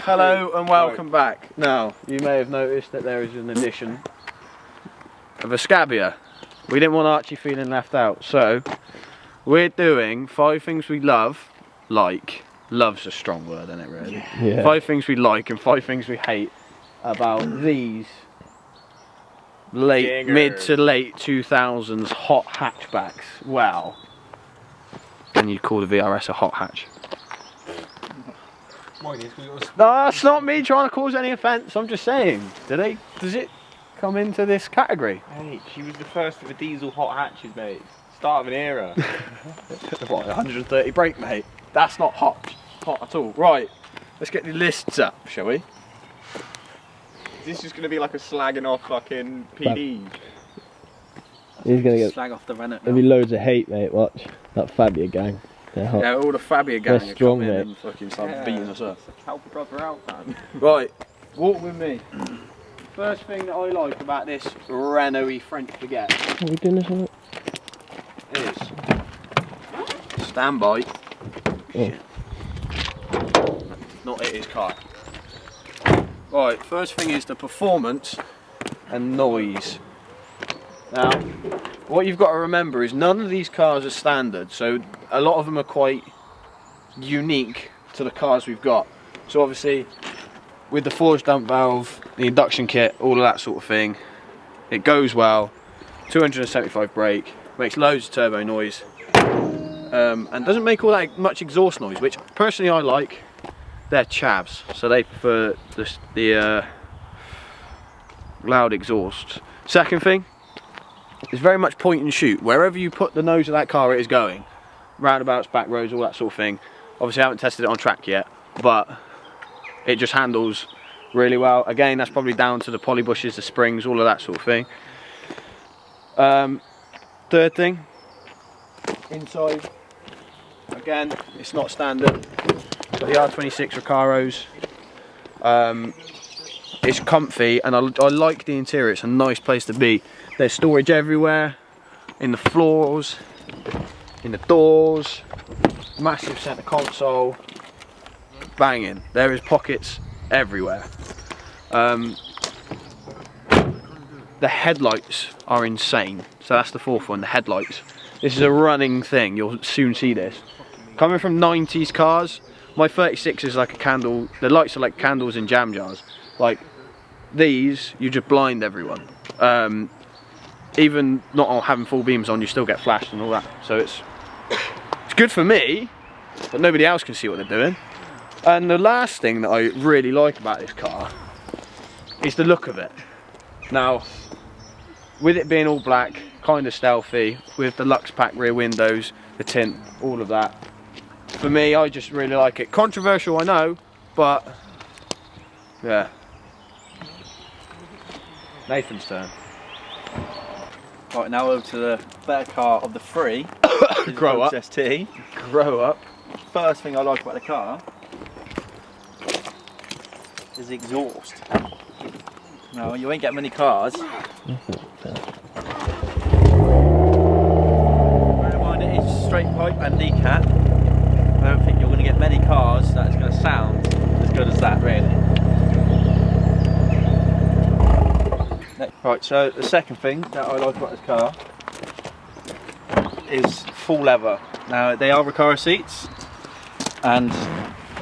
Hello and welcome back. Now, you may have noticed that there is an addition of a Scabia. We didn't want Archie feeling left out, so we're doing 5 things we love, love's a strong word, isn't it really? Yeah. 5 things we like and 5 things we hate about these mid to late 2000s hot hatchbacks. Well, and you'd call the VRS a hot hatch. No, that's not me trying to cause any offence. I'm just saying, does it come into this category? Hey, she was the first of the diesel hot hatches, mate. Start of an era. What, 130 brake, mate? That's not hot at all. Right, let's get the lists up, shall we? Is this just going to be like a slagging off fucking PD? He's gonna get. Slag off the Renault. There'll be loads of hate, mate. Watch that Fabia gang. They're hot. Yeah, all the Fabia gang They're are strong, coming in mate. and fucking start beating us up. Help a brother out, man. Right, walk with me. First thing that I like about this Renault-y French baguette Are we doing this on it? is standby. Oh. Not hit his car. Right, first thing is the performance and noise. Now, what you've got to remember is none of these cars are standard, so a lot of them are quite unique to the cars we've got. So obviously, with the forged dump valve, the induction kit, all of that sort of thing, it goes well. 275 brake, makes loads of turbo noise, and doesn't make all that much exhaust noise, which personally I like. They're chavs, so they prefer the loud exhaust. Second thing, it's very much point and shoot. Wherever you put the nose of that car, it is going. Roundabouts, back roads, all that sort of thing. Obviously I haven't tested it on track yet, but it just handles really well. Again, that's probably down to the poly bushes, the springs, all of that sort of thing. Third thing, inside, again, it's not standard. Got the R26 Recaros. It's comfy and I like the interior. It's a nice place to be. There's storage everywhere, in the floors, in the doors, massive centre console, banging. There is pockets everywhere. The headlights are insane. So that's the fourth one, the headlights. This is a running thing, you'll soon see this. Coming from 90s cars, my 36 is like a candle, the lights are like candles in jam jars. Like these, you just blind everyone. Even not having full beams on, you still get flashed and all that. So it's good for me, but nobody else can see what they're doing. And the last thing that I really like about this car is the look of it. Now, with it being all black, kind of stealthy, with the Lux Pack rear windows, the tint, all of that. For me, I just really like it. Controversial, I know, but yeah. Nathan's turn. Right, now over to the better car of the 3. Grow up. ST. Grow up. First thing I like about the car is the exhaust. Now, you ain't get many cars. Bear in mind it is straight pipe and decat. I don't think you're going to get many cars that is going to sound as good as that, really. Right, so the second thing that I like about this car is full leather. Now, they are Recaro seats, and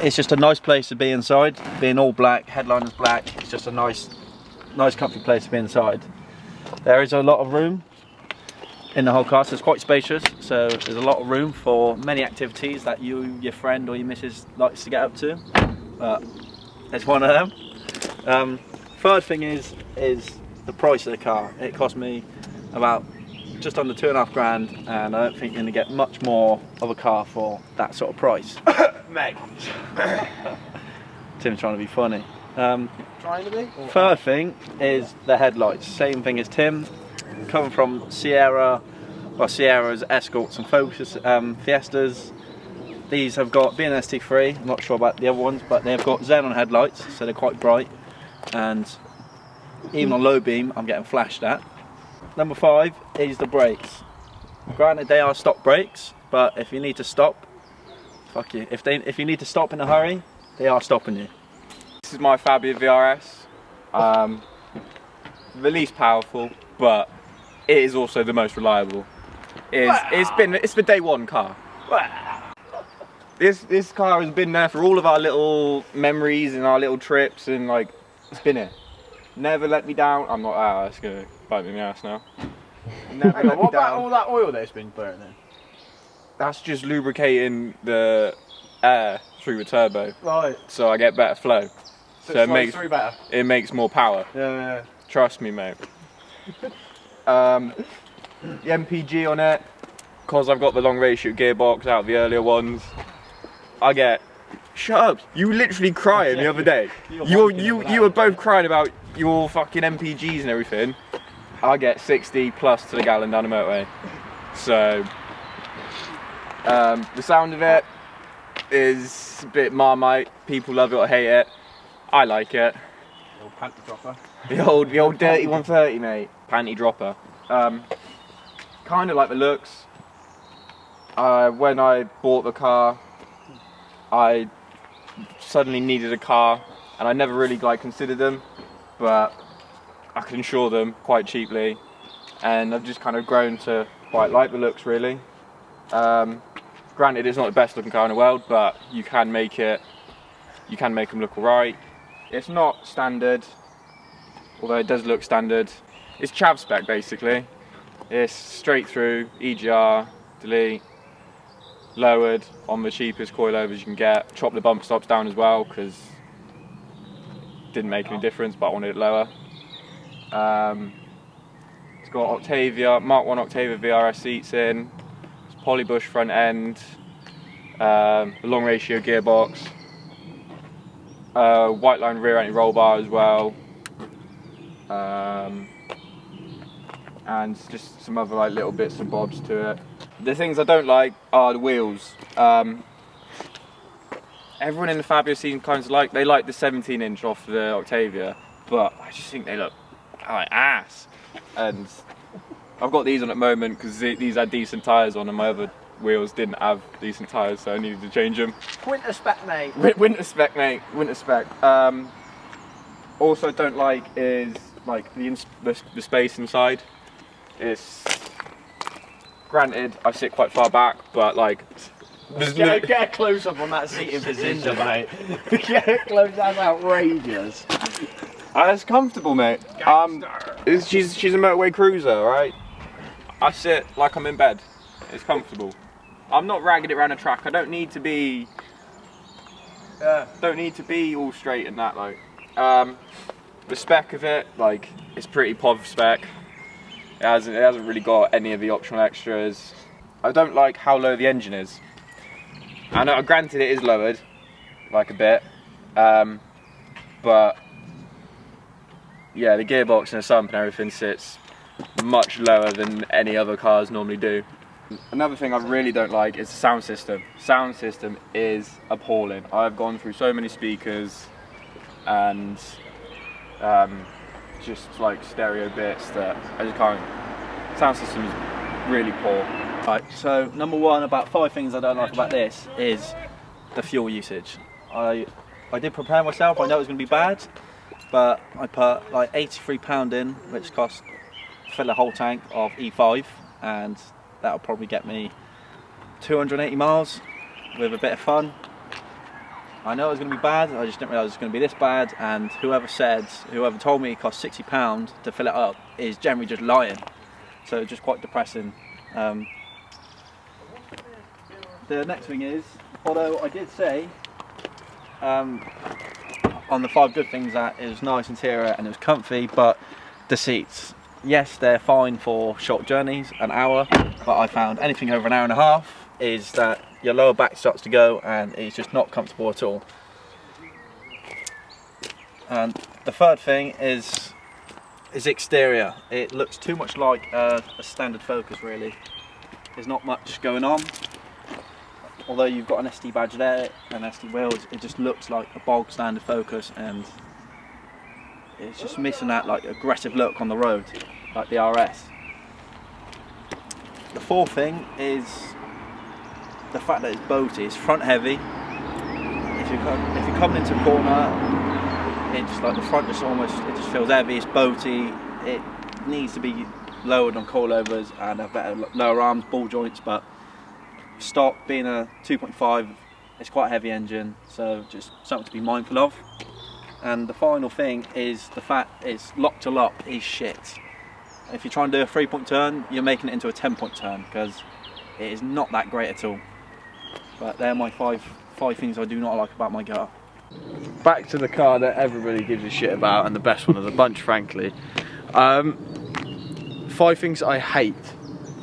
it's just a nice place to be inside. Being all black, headliner's black, it's just a nice comfy place to be inside. There is a lot of room in the whole car, so it's quite spacious, so there's a lot of room for many activities that you, your friend or your missus likes to get up to, but it's one of them. Third thing is the price of the car. It cost me about just under 2.5 grand, and I don't think you're going to get much more of a car for that sort of price. Mate. Tim's trying to be funny. Trying to be? Third thing is the headlights. Same thing as Tim. Coming from Sierras, Escorts and Focus, Fiestas. These have got, being an ST3, I'm not sure about the other ones, but they've got xenon headlights, so they're quite bright. And even on low beam, I'm getting flashed at. Number 5 is the brakes. Granted, they are stock brakes, but if you need to stop, fuck you. If you need to stop in a hurry, they are stopping you. This is my Fabia VRS. The least powerful, but it is also the most reliable. It's the day one car. This car has been there for all of our little memories and our little trips, and like it's been here. Never let me down. I'm not. That's gonna bite me in the ass now. Never let me What about down. all that oil that's been burning in? That's just lubricating the air through the turbo, Right. so I get better flow. So better. it makes more power. Yeah. Trust me, mate. The MPG on it, because I've got the long ratio gearbox out of the earlier ones, I get. Shut up! You were literally crying the other day. You were both crying about your fucking MPGs and everything. I get 60 plus to the gallon down the motorway. So the sound of it is a bit Marmite. People love it or hate it. I like it. Little panty dropper. The old dirty 130, mate. Panty dropper. Kind of like the looks. When I bought the car, I suddenly needed a car, and I never really considered them, but I could insure them quite cheaply, and I've just kind of grown to quite like the looks, really. Granted, it's not the best looking car in the world, but you can make them look alright. It's not standard, although it does look standard. It's chav spec basically. It's straight through, EGR, delete, lowered on the cheapest coilovers you can get. Chop the bump stops down as well because it didn't make any difference, but I wanted it lower. It's got Octavia, Mark 1 Octavia VRS seats in. It's polybush front end, a long ratio gearbox. White line rear anti-roll bar as well, and just some other little bits and bobs to it. The things I don't like are the wheels. Everyone in the Fabia scene kind of they like the 17-inch off the Octavia, but I just think they look like ass. And I've got these on at the moment because these had decent tyres on, and my other wheels didn't have decent tyres, so I needed to change them. Winter spec, mate. Winter spec, mate. Winter spec. Also, don't like is the space inside. It's granted I sit quite far back, but Get a close up on that seating position, mate. Get a close. That's outrageous. It's comfortable, mate. She's a motorway cruiser, alright? I sit like I'm in bed. It's comfortable. I'm not ragging it around a track. I don't need to be. Don't need to be all straight and that. The spec of it, it's pretty POV spec. It hasn't really got any of the optional extras. I don't like how low the engine is. I know, granted, it is lowered, a bit, but yeah, the gearbox and the sump and everything sits much lower than any other cars normally do. Another thing I really don't like is the sound system. Sound system is appalling. I've gone through so many speakers and just stereo bits that I just can't. Sound system is really poor. Right, so number one, about 5 things I don't like about this is the fuel usage. I did prepare myself. I know it was going to be bad, but I put £83 in, which cost fill a whole tank of E5, and that'll probably get me 280 miles with a bit of fun. I know it was going to be bad, I just didn't realise it was going to be this bad, and whoever told me it cost £60 to fill it up is generally just lying. So just quite depressing. The next thing is, although I did say on the 5 good things that it was nice interior and it was comfy, but the seats, yes, they're fine for short journeys, an hour, but I found anything over an hour and a half is that your lower back starts to go and it's just not comfortable at all. And the third thing is exterior. It looks too much like a standard Focus, really. There's not much going on. Although you've got an SD badge there and SD wheels, it just looks like a bog standard Focus, and it's just missing that aggressive look on the road, like the RS. The fourth thing is the fact that it's boaty. It's front heavy. If you're coming into a corner It's like the front just it just feels heavy. It's boaty. It needs to be lowered on coilovers and have better lower arms, ball joints. But stock being a 2.5, it's quite a heavy engine, so just something to be mindful of. And the final thing is the fact it's lock to lock is shit. If you try and do a 3-point turn, you're making it into a 10-point turn because it is not that great at all. But they're my five things I do not like about my car. Back to the car that everybody gives a shit about and the best one of the bunch, frankly. 5 things I hate.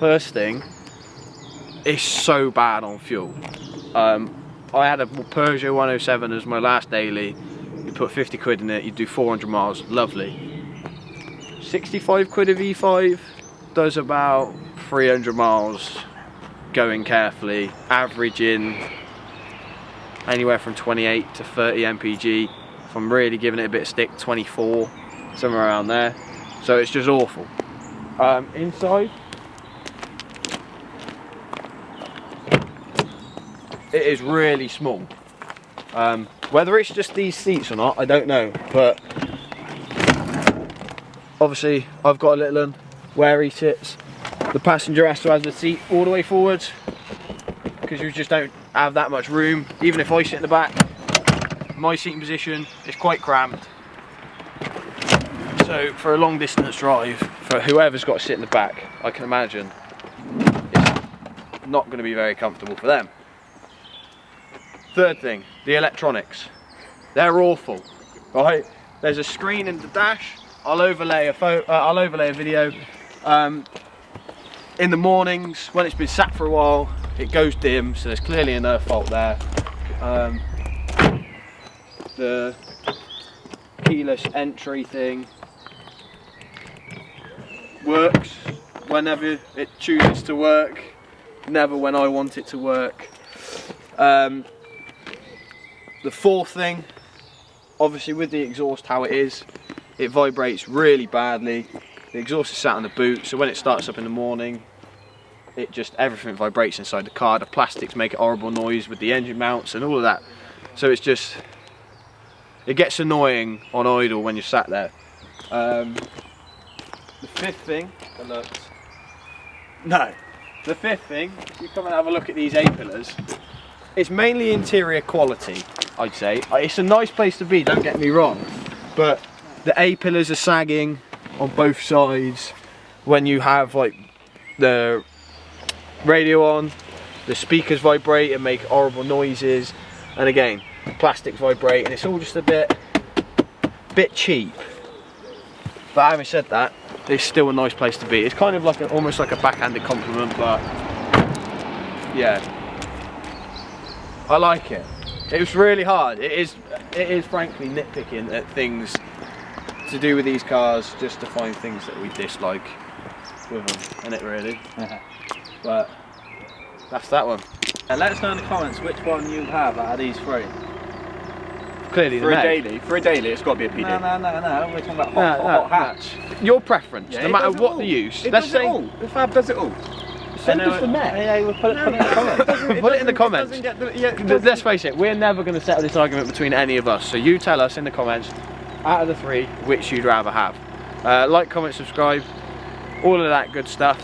First thing, it's so bad on fuel. I had a Peugeot 107 as my last daily. You put 50 quid in it, you do 400 miles, lovely. 65 quid a V5 does about 300 miles going carefully, averaging anywhere from 28 to 30 mpg. If I'm really giving it a bit of stick, 24, somewhere around there. So it's just awful. Inside, it is really small. Whether it's just these seats or not, I don't know, but obviously I've got a little one where he sits. The passenger has to have the seat all the way forwards because you just don't have that much room. Even if I sit in the back, my seating position is quite cramped. So for a long distance drive, for whoever's got to sit in the back, I can imagine it's not going to be very comfortable for them. Third thing, the electronics. They're awful, right? There's a screen in the dash. I'll overlay a video. In the mornings, when it's been sat for a while, it goes dim, so there's clearly an earth fault there. The keyless entry thing works whenever it chooses to work, never when I want it to work. The fourth thing, obviously with the exhaust how it is, it vibrates really badly. The exhaust is sat on the boot, so when it starts up in the morning, it just, everything vibrates inside the car. The plastics make a horrible noise with the engine mounts and all of that. So it's just, it gets annoying on idle when you're sat there. The fifth thing, the fifth thing, you come and have a look at these A-pillars. It's mainly interior quality, I'd say. It's a nice place to be, don't get me wrong, but the A-pillars are sagging on both sides. When you have like the radio on, the speakers vibrate and make horrible noises, and again, plastics vibrate, and it's all just a bit cheap. But having said that, it's still a nice place to be. It's kind of like almost like a backhanded compliment, but yeah, I like it. It was really hard. It is frankly nitpicking at things to do with these cars, just to find things that we dislike with them, isn't it really? But that's that one. And let us know in the comments which one you have out of these 3. Clearly For a daily, it's got to be a PD. No, we're talking about hot hatch. Your preference, Yeah, no it matter does it what all. the use. It Let's does it say all. The Fab does it all. so does the Met. Yeah, we'll put it in the comments. Put it in the comments. Let's face it, we're never going to settle this argument between any of us. So you tell us in the comments, out of the 3, which you'd rather have. Like, comment, subscribe, all of that good stuff.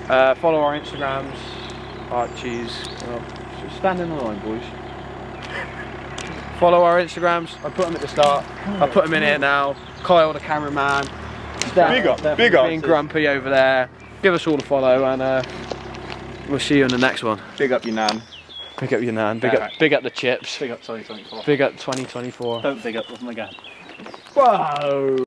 Follow our Instagrams. Archie's. Well, stand in the line, boys. Follow our Instagrams. I put them at the start. I put them in here now. Kyle, the cameraman. Big up. Being grumpy over there. Give us all a follow, and we'll see you in the next one. Big up your nan. Big up your nan. Big up the chips. Big up 2024. Big up 2024. Don't big up with my gun. Whoa!